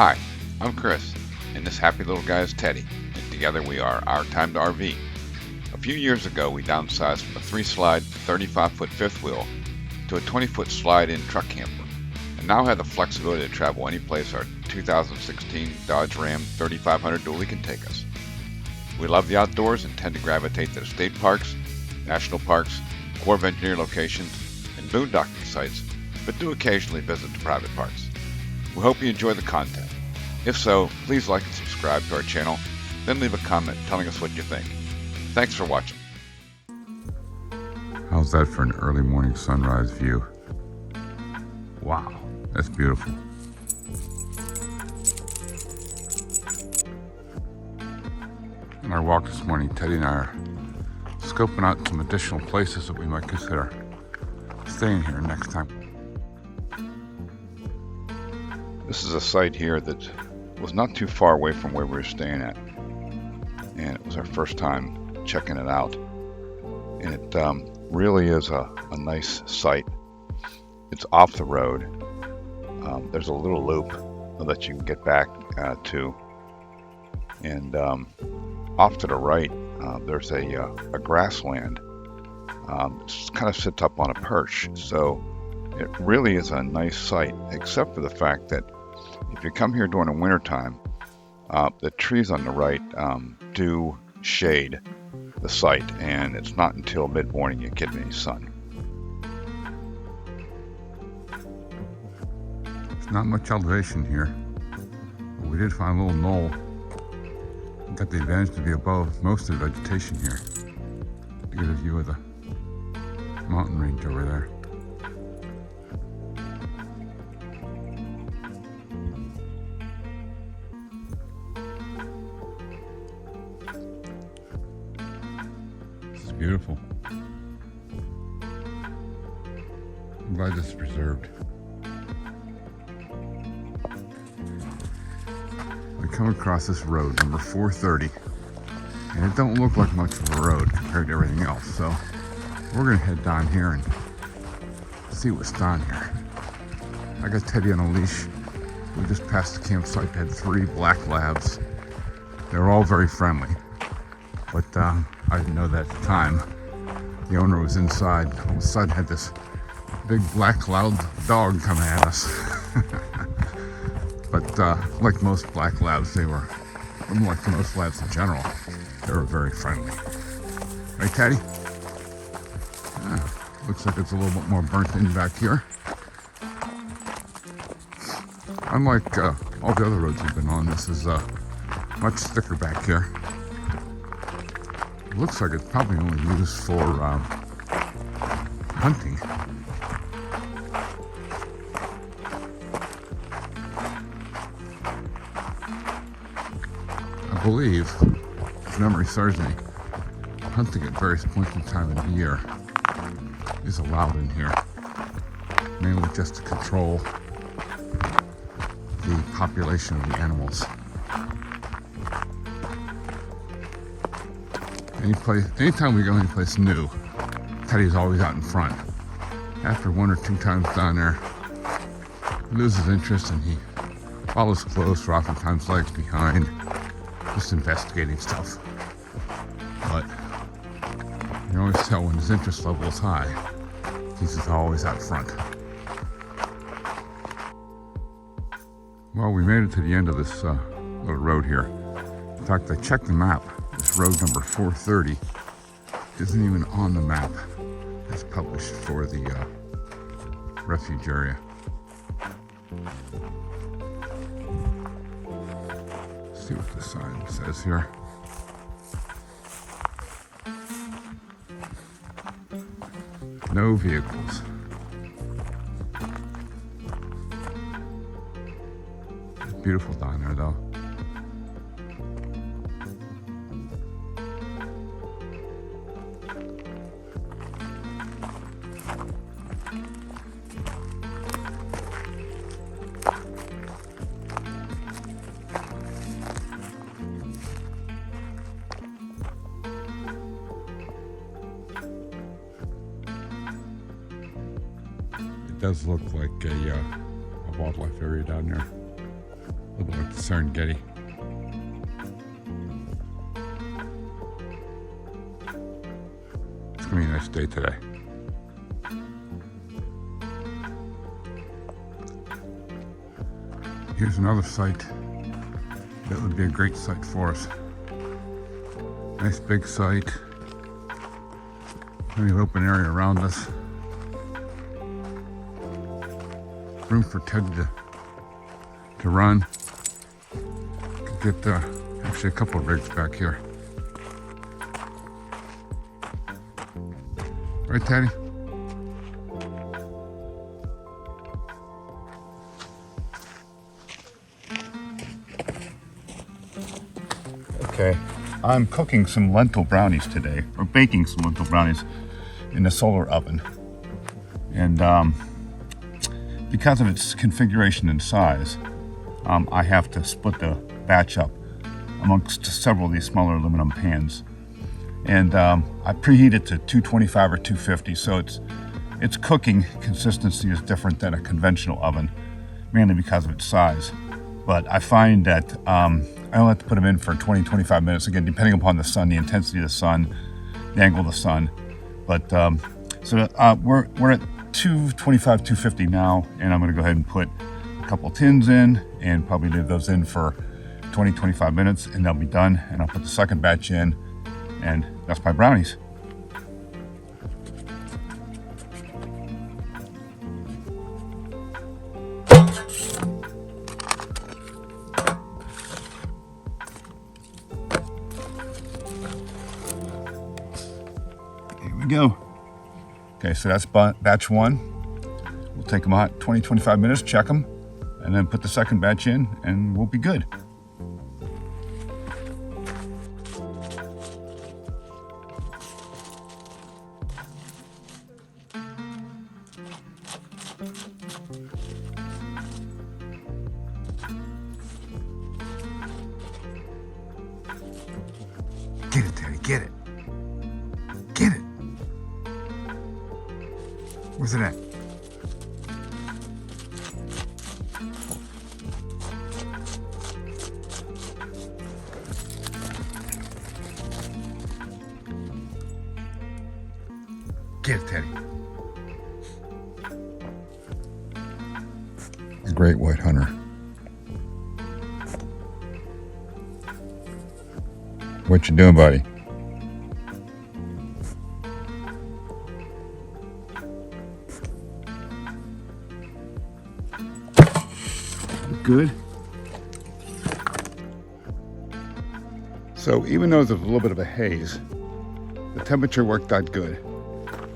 Hi, I'm Chris, and this happy little guy is Teddy, and together we are Our Time to RV. A few years ago, we downsized from a 3-slide, 35-foot fifth wheel to a 20-foot slide-in truck camper, and now have the flexibility to travel any place our 2016 Dodge Ram 3500 dually can take us. We love the outdoors and tend to gravitate to the state parks, national parks, Corps of Engineer locations, and boondocking sites, but do occasionally visit the private parks. We hope you enjoy the content. If so, please like and subscribe to our channel, then leave a comment telling us what you think. Thanks for watching. How's that for an early morning sunrise view? Wow, that's beautiful. In our walk this morning, Teddy and I are scoping out some additional places that we might consider staying here next time. This is a site here that was not too far away from where we were staying at, and it was our first time checking it out, and it really is a nice site. It's off the road. There's a little loop that you can get back to, and off to the right there's a grassland. It kind of sits up on a perch, so it really is a nice site, except for the fact that if you come here during the winter time, the trees on the right do shade the site, and it's not until mid-morning you get any sun. There's not much elevation here, but we did find a little knoll. We got the advantage to be above most of the vegetation here to get a view of the mountain range over there. Beautiful. I'm glad this is preserved. We come across this road, number 430, and it don't look like much of a road compared to everything else, so we're gonna head down here and see what's down here. I got Teddy on a leash. We just passed the campsite, had 3 black labs. They were all very friendly. But I didn't know that at the time. The owner was inside. All of a sudden had this big black loud dog coming at us. But like most black labs, like most labs in general, they were very friendly. Right, Teddy? Looks like it's a little bit more burnt in back here. Unlike all the other roads we've been on, this is much thicker back here. Looks like it's probably only used for hunting. I believe, if memory serves me, hunting at various points in time of the year is allowed in here, mainly just to control the population of the animals. Anytime we go anyplace new, Teddy's always out in front. After 1 or 2 times down there, he loses interest and he follows close, or oftentimes lags behind, just investigating stuff. But you can always tell when his interest level is high. He's just always out front. Well, we made it to the end of this little road here. In fact, I checked the map. This road number 430 isn't even on the map. It's published for the refuge area. Let's see what the sign says here. No vehicles. It's beautiful down there though. It does look like a wildlife area down there. A little Serengeti. It's gonna be a nice day today. Here's another site that would be a great site for us. Nice big site. Plenty of open area around us. Room for Ted to run. Could get actually a couple of rigs back here. Right, Teddy? Okay, I'm cooking some lentil brownies today, or baking some lentil brownies in the solar oven. And because of its configuration and size, I have to split the batch up amongst several of these smaller aluminum pans. And I preheat it to 225 or 250, so its cooking consistency is different than a conventional oven, mainly because of its size. But I find that I only have to put them in for 20-25 minutes, again, depending upon the sun, the intensity of the sun, the angle of the sun. But we're at 225, 250 now, and I'm going to go ahead and put a couple tins in and probably leave those in for 20-25 minutes, and they'll be done. And I'll put the second batch in, and that's my brownies. Here we go. Okay, so that's batch one. We'll take them out 20-25 minutes, check them, and then put the second batch in, and we'll be good. Get it, Teddy, get it. Get it. Where's it at? Get it, Teddy. A great white hunter. What you doing, buddy? Good. So even though there's a little bit of a haze, the temperature worked out good.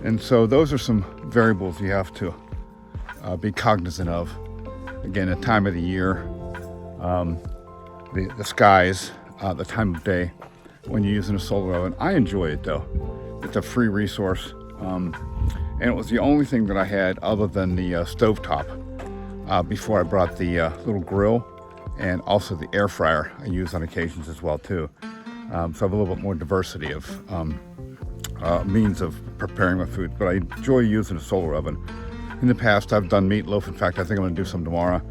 And so those are some variables you have to be cognizant of. Again, the time of the year, the skies, the time of day when you're using a solar oven. I enjoy it though. It's a free resource. And it was the only thing that I had other than the stovetop before I brought the little grill, and also the air fryer I use on occasions as well too. So I have a little bit more diversity of means of preparing my food, but I enjoy using a solar oven. In the past, I've done meatloaf. In fact, I think I'm going to do some tomorrow.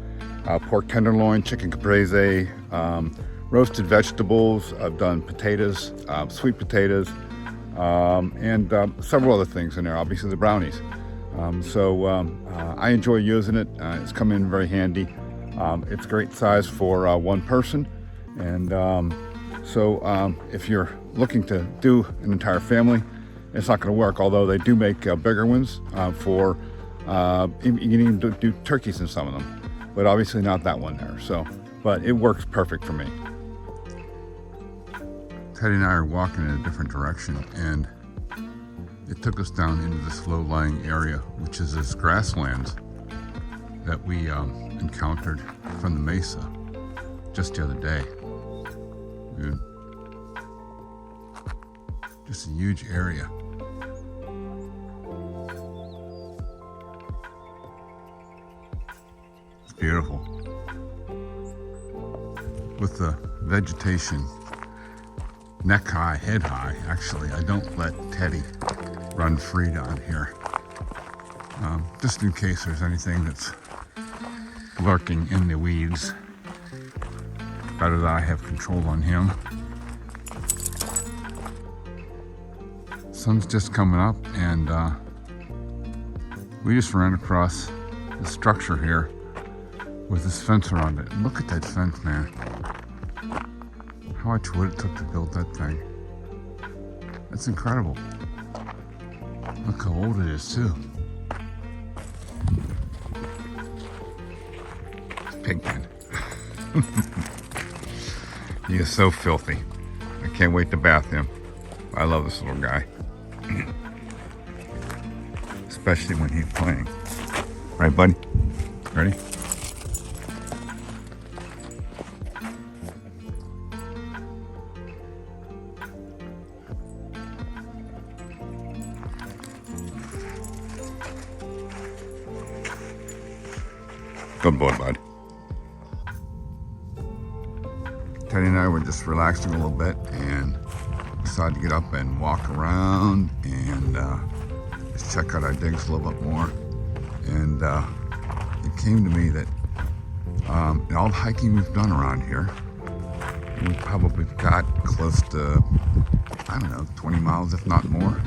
Pork tenderloin, chicken caprese, roasted vegetables. I've done potatoes, sweet potatoes, and several other things in there. Obviously, the brownies. I enjoy using it. It's come in very handy. It's great size for one person, and if you're looking to do an entire family, it's not going to work. Although they do make bigger ones for you can even do turkeys in some of them, but obviously not that one there. But it works perfect for me. Teddy and I are walking in a different direction, and it took us down into this low-lying area, which is this grasslands that we encountered from the mesa just the other day. Dude. Just a huge area. It's beautiful. With the vegetation neck high, head high. Actually, I don't let Teddy run free down here. Just in case there's anything that's lurking in the weeds. better that I have control on him. Sun's just coming up, and we just ran across the structure here with this fence around it. Look at that fence, man. How much wood it took to build that thing. That's incredible. Look how old it is, too. Pigman. He is so filthy. I can't wait to bath him. I love this little guy. Especially when he's playing. Right, buddy? Ready? Good boy, bud. Teddy and I were just relaxing a little bit and decided to get up and walk around and just check out our digs a little bit more. And it came to me that in all the hiking we've done around here, we probably got close to, I don't know, 20 miles, if not more,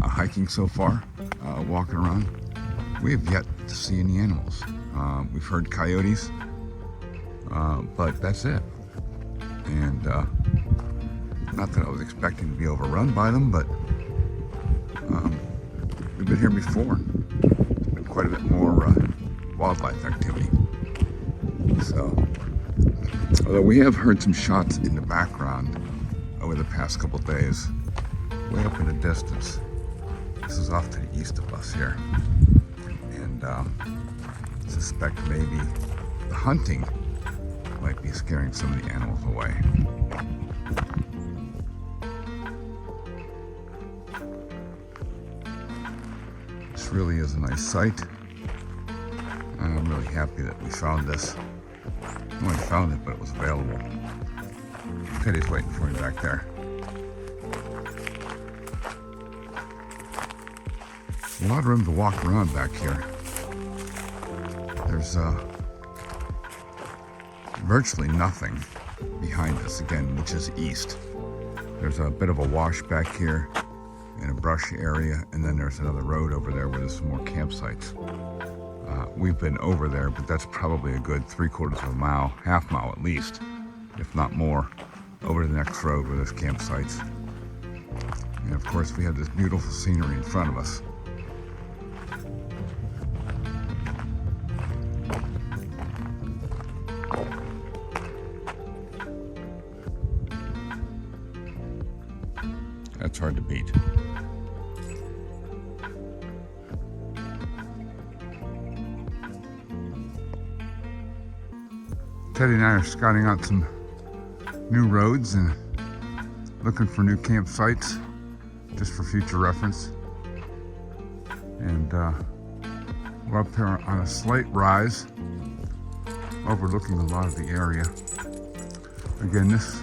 hiking so far, walking around. We have yet to see any animals. We've heard coyotes, but that's it. And not that I was expecting to be overrun by them, but we've been here before. There's been quite a bit more wildlife activity. So, although we have heard some shots in the background over the past couple of days, way up in the distance. This is off to the east of us here. And suspect maybe the hunting might be scaring some of the animals away. This really is a nice site. I'm really happy that we found this. Not only found it, but it was available. Teddy's waiting for me back there. A lot of room to walk around back here. There's virtually nothing behind us, again, which is east. There's a bit of a wash back here and a brush area, and then there's another road over there where there's some more campsites. We've been over there, but that's probably a good 3/4 of a mile, half mile at least, if not more, over to the next road where there's campsites. And of course, we have this beautiful scenery in front of us. That's hard to beat. Teddy and I are scouting out some new roads and looking for new campsites just for future reference. And we're up here on a slight rise overlooking a lot of the area. Again, this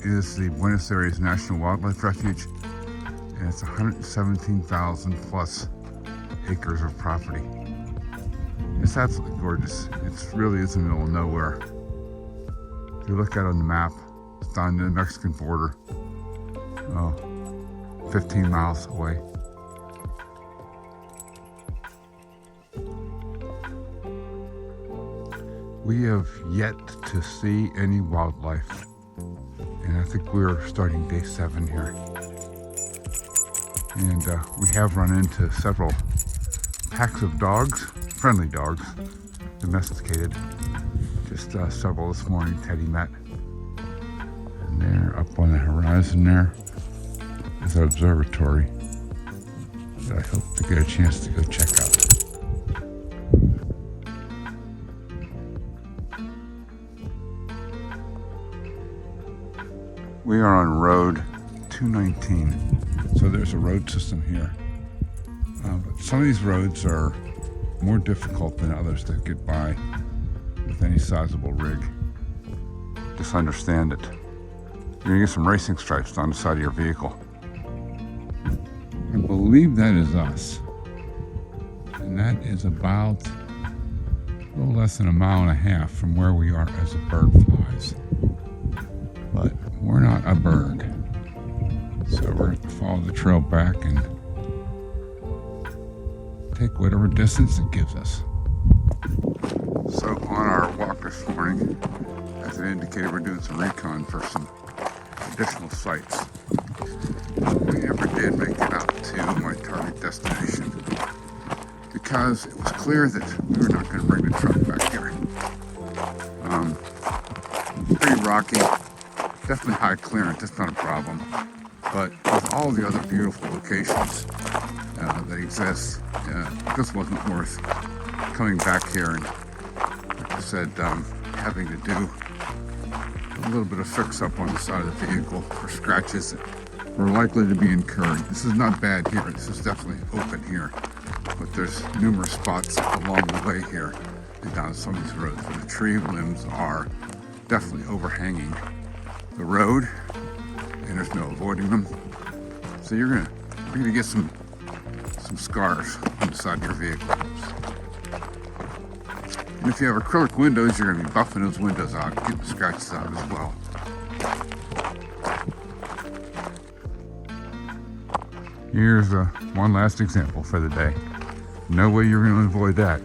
is the Buenos Aires National Wildlife Refuge, and it's 117,000 plus acres of property. It's absolutely gorgeous. It really is in the middle of nowhere. If you look at it on the map, it's down the Mexican border, 15 miles away. We have yet to see any wildlife, and I think we're starting day 7 here. And we have run into several packs of dogs, friendly dogs, domesticated. Just several this morning Teddy met. And there, up on the horizon there, is our observatory that I hope to get a chance to go check out. We are on road 219, so there's a road system here. But some of these roads are more difficult than others to get by with any sizable rig. Just understand it. You're gonna get some racing stripes on the side of your vehicle. I believe that is us. And that is about a little less than 1.5 miles from where we are as a bird flies. bird. So we're going to follow the trail back and take whatever distance it gives us. So on our walk this morning, as it indicated, we're doing some recon for some additional sites. We never did make it out to my target destination because it was clear that we were not going to bring the truck back here. Pretty rocky, definitely high clearance, that's not a problem. But with all the other beautiful locations that exist, it just wasn't worth coming back here and, like I said, having to do a little bit of fix up on the side of the vehicle for scratches that were likely to be incurred. This is not bad here, this is definitely open here, but there's numerous spots along the way here and down some of these roads where the tree limbs are definitely overhanging the road and there's no avoiding them. So you're gonna get some scars on the side of your vehicle. And if you have acrylic windows, you're gonna be buffing those windows out, getting the scratches out as well. Here's one last example for the day. No way you're gonna avoid that.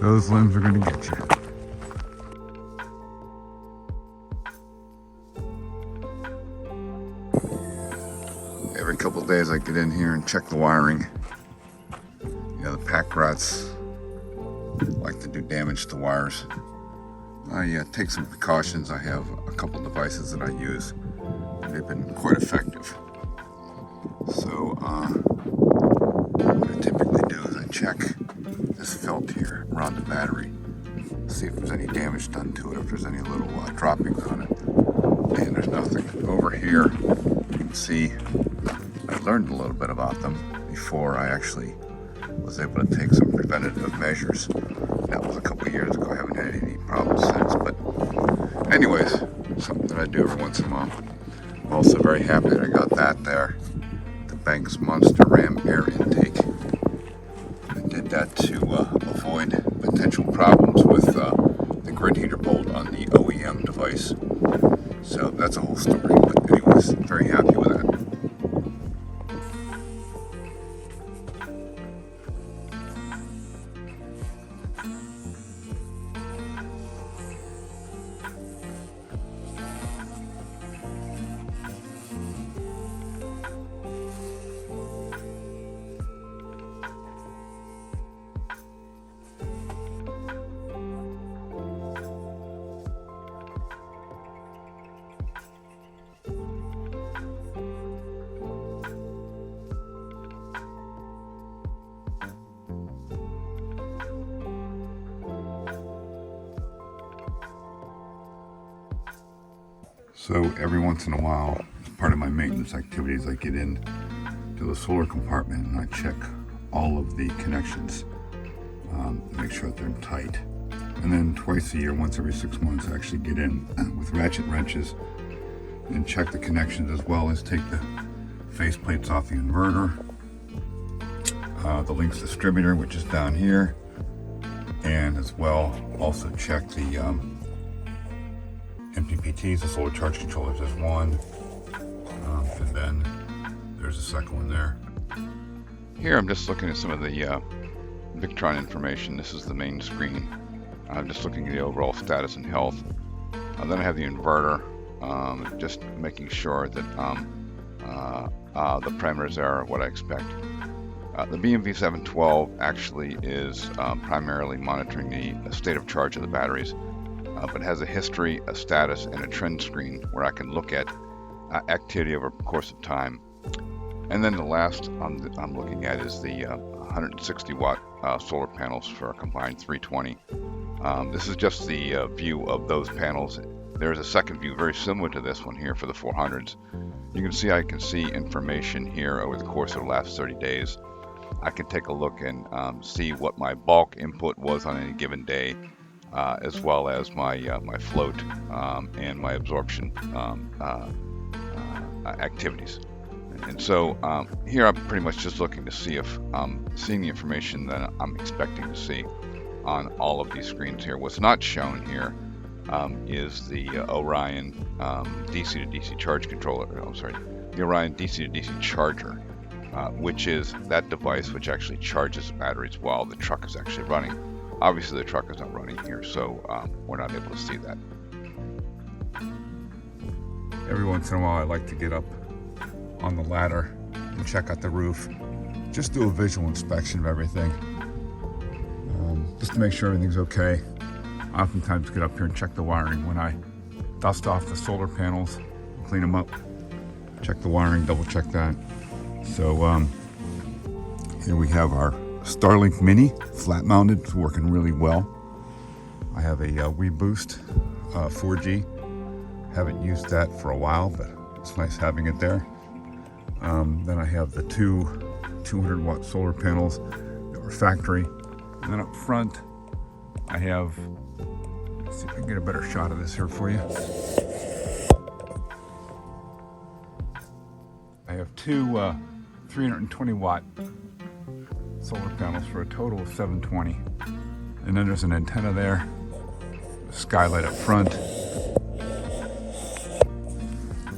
Those limbs are gonna get you. Every couple of days I get in here and check the wiring. You know, the pack rats like to do damage to wires. I take some precautions. I have a couple devices that I use. They've been quite effective. So what I typically do is I check this felt here around the battery, see if there's any damage done to it, if there's any little droppings on it. And there's nothing. Over here, you can see I learned a little bit about them before I actually was able to take some preventative measures. That was a couple of years ago. I haven't had any problems since. But anyways, something that I do every once in a while. I'm also very happy that I got that there. The Banks Monster Ram air intake. I did that to avoid potential problems with the grid heater bolt on the OEM device. So that's a whole story. But anyways, very happy with that. So every once in a while, as part of my maintenance activities, I get in to the solar compartment and I check all of the connections, make sure that they're tight. And then twice a year, once every 6 months, I actually get in with ratchet wrenches and check the connections, as well as take the face plates off the inverter, the Lynx distributor, which is down here, and as well also check the MPPTs, the solar charge controllers. There's one, and then there's a second one there. Here I'm just looking at some of the Victron information. This is the main screen. I'm just looking at the overall status and health. Then I have the inverter, just making sure that the parameters are what I expect. The BMV712 actually is primarily monitoring the state of charge of the batteries. But has a history, a status, and a trend screen where I can look at activity over the course of time. And then the last I'm looking at is the 160 watt solar panels for a combined 320. This is just the view of those panels. There's a second view very similar to this one here for the 400s. You can see I can see information here over the course of the last 30 days. I can take a look and see what my bulk input was on any given day. As well as my float and my absorption activities. And so here I'm pretty much just looking to see if I'm seeing the information that I'm expecting to see. on all of these screens here. What's not shown here is the Orion DC to DC charge controller. Oh, sorry, the Orion DC to DC charger, which is that device which actually charges the batteries while the truck is actually running. Obviously, the truck is not running here, so we're not able to see that. Every once in a while, I like to get up on the ladder and check out the roof. Just do a visual inspection of everything, just to make sure everything's okay. I oftentimes get up here and check the wiring when I dust off the solar panels, clean them up, check the wiring, double check that. So here we have our Starlink Mini, flat mounted, it's working really well. I have a WeBoost 4G. Haven't used that for a while, but it's nice having it there. Then I have the two 200-watt solar panels that were factory. And then up front, I have, let's see if I can get a better shot of this here for you. I have two 320-watt solar panels for a total of 720. And then there's an antenna there, a skylight up front,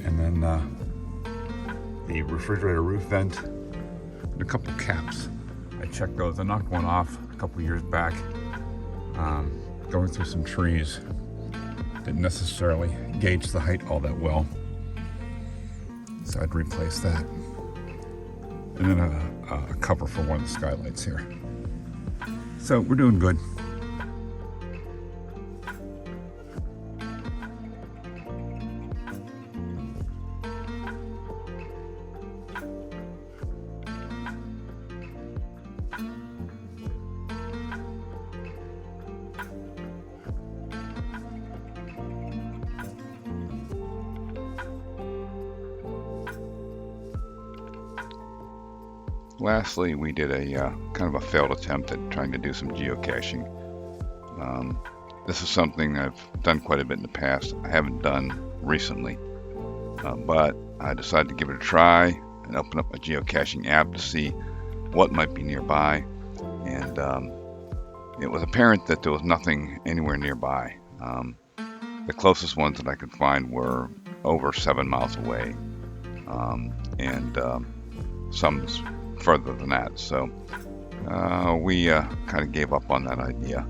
and then the refrigerator roof vent, and a couple caps. I checked those. I knocked one off a couple years back, going through some trees. Didn't necessarily gauge the height all that well, so I'd replace that. And then a cover for one of the skylights here. So we're doing good. Lastly, we did a kind of a failed attempt at trying to do some geocaching. This is something I've done quite a bit in the past. I haven't done recently, but I decided to give it a try and open up a geocaching app to see what might be nearby. And it was apparent that there was nothing anywhere nearby. The closest ones that I could find were over 7 miles away, and some further than that. So we kind of gave up on that idea.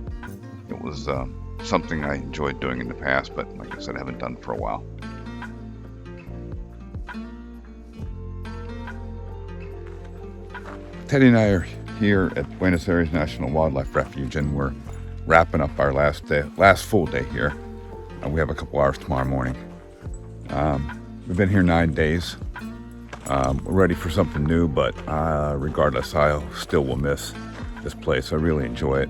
It was something I enjoyed doing in the past, but like I said, I haven't done for a while. Teddy and I are here at Buenos Aires National Wildlife Refuge, and we're wrapping up our last full day here. We have a couple hours tomorrow morning. We've been here 9 days. We're ready for something new, but regardless, I still will miss this place. I really enjoy it.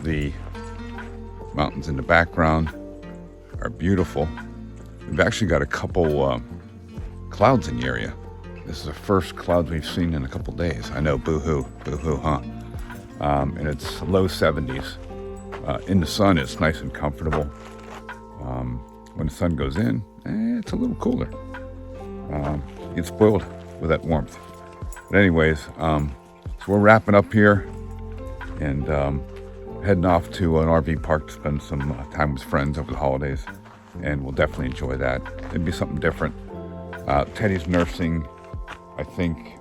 The mountains in the background are beautiful. We've actually got a couple clouds in the area. This is the first clouds we've seen in a couple days. I know, boo-hoo, huh? And it's low 70s. In the sun, it's nice and comfortable. When the sun goes in, it's a little cooler. You get spoiled with that warmth. But anyways, so we're wrapping up here and heading off to an RV park to spend some time with friends over the holidays, and we'll definitely enjoy that. It'd be something different. Teddy's nursing, I think,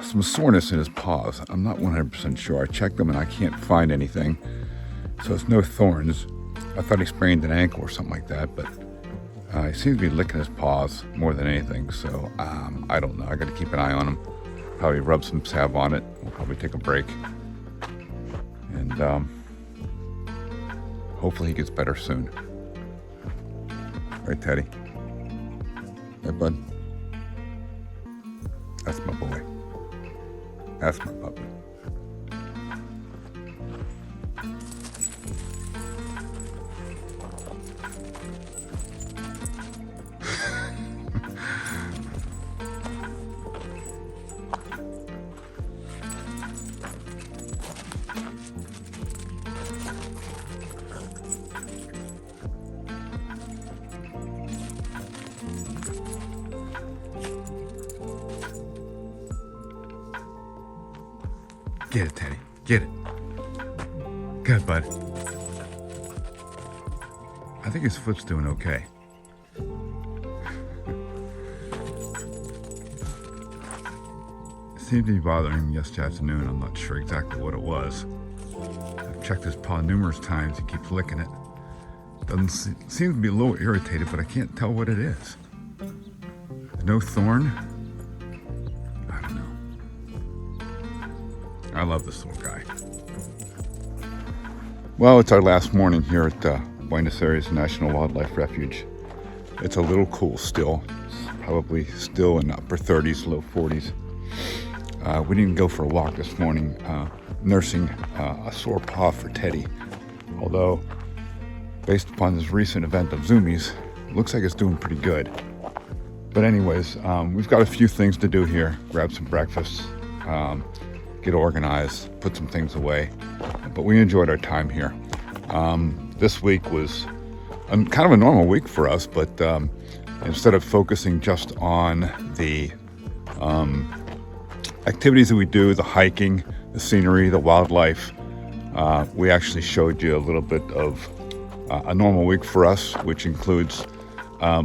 some soreness in his paws. I'm not 100% sure. I checked them and I can't find anything. So it's no thorns. I thought he sprained an ankle or something like that, but he seems to be licking his paws more than anything. So I don't know. I got to keep an eye on him. Probably rub some salve on it. We'll probably take a break. And hopefully he gets better soon. Right, Teddy? Hey, bud? That's my boy. That's my puppy. Get it, Teddy. Get it. Good, bud. I think his foot's doing okay. It seemed to be bothering him yesterday afternoon. I'm not sure exactly what it was. I've checked his paw numerous times. He keeps licking it. Doesn't seem to be a little irritated, but I can't tell what it is. There's no thorn. I don't know. I love this little guy. Well, it's our last morning here at Buenos Aires National Wildlife Refuge. It's a little cool still. It's probably still in the upper 30s, low 40s. We didn't go for a walk this morning, nursing a sore paw for Teddy. Although, based upon this recent event of Zoomies, looks like it's doing pretty good. But anyways, we've got a few things to do here. Grab some breakfast, get organized, put some things away. But we enjoyed our time here. This week was kind of a normal week for us, but instead of focusing just on the activities that we do, the hiking, the scenery, the wildlife, we actually showed you a little bit of a normal week for us, which includes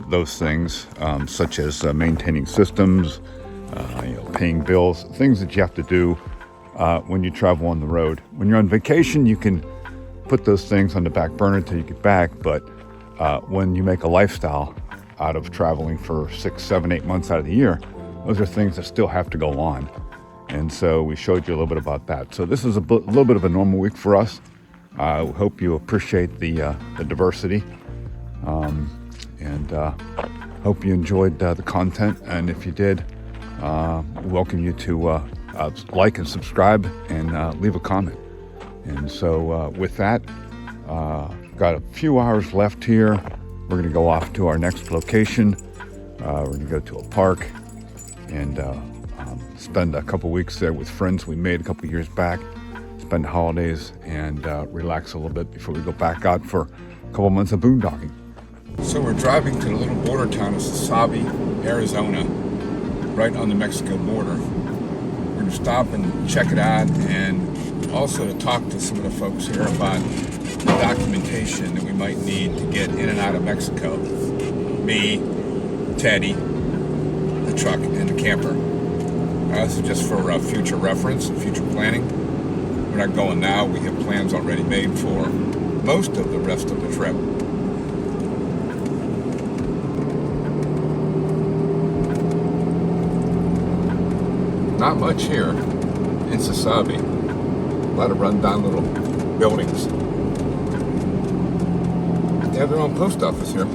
those things such as maintaining systems, paying bills, things that you have to do when you travel on the road. When you're on vacation, you can put those things on the back burner until you get back, but when you make a lifestyle out of traveling for 6, 7, 8 months out of the year, those are things that still have to go on. And so we showed you a little bit about that. So this is a little bit of a normal week for us. I hope you appreciate the diversity, and hope you enjoyed the content. And if you did, welcome you to like and subscribe and leave a comment. And so with that, got a few hours left here. We're going to go off to our next location. We're going to go to a park and spend a couple weeks there with friends we made a couple years back. Spend the holidays and relax a little bit before we go back out for a couple months of boondocking. So we're driving to the little border town of Sasabe, Arizona, right on the Mexico border. We're going to stop and check it out, and also to talk to some of the folks here about the documentation that we might need to get in and out of Mexico. Me, Teddy, the truck, and the camper. This is just for future reference and future planning. We're not going now. We have plans already made for most of the rest of the trip. Not much here in Sasabe. A lot of run-down little buildings. They have their own post office here.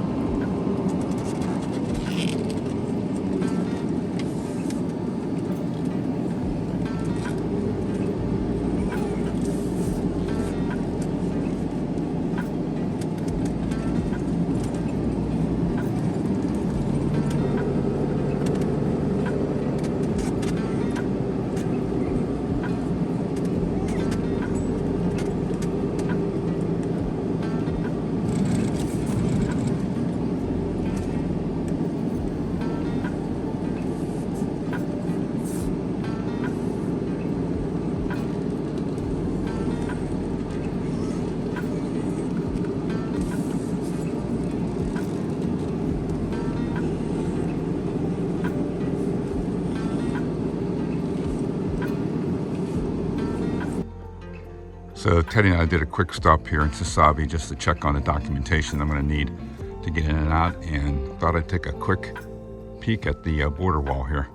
So Teddy and I did a quick stop here in Sasabe just to check on the documentation I'm going to need to get in and out, and thought I'd take a quick peek at the border wall here.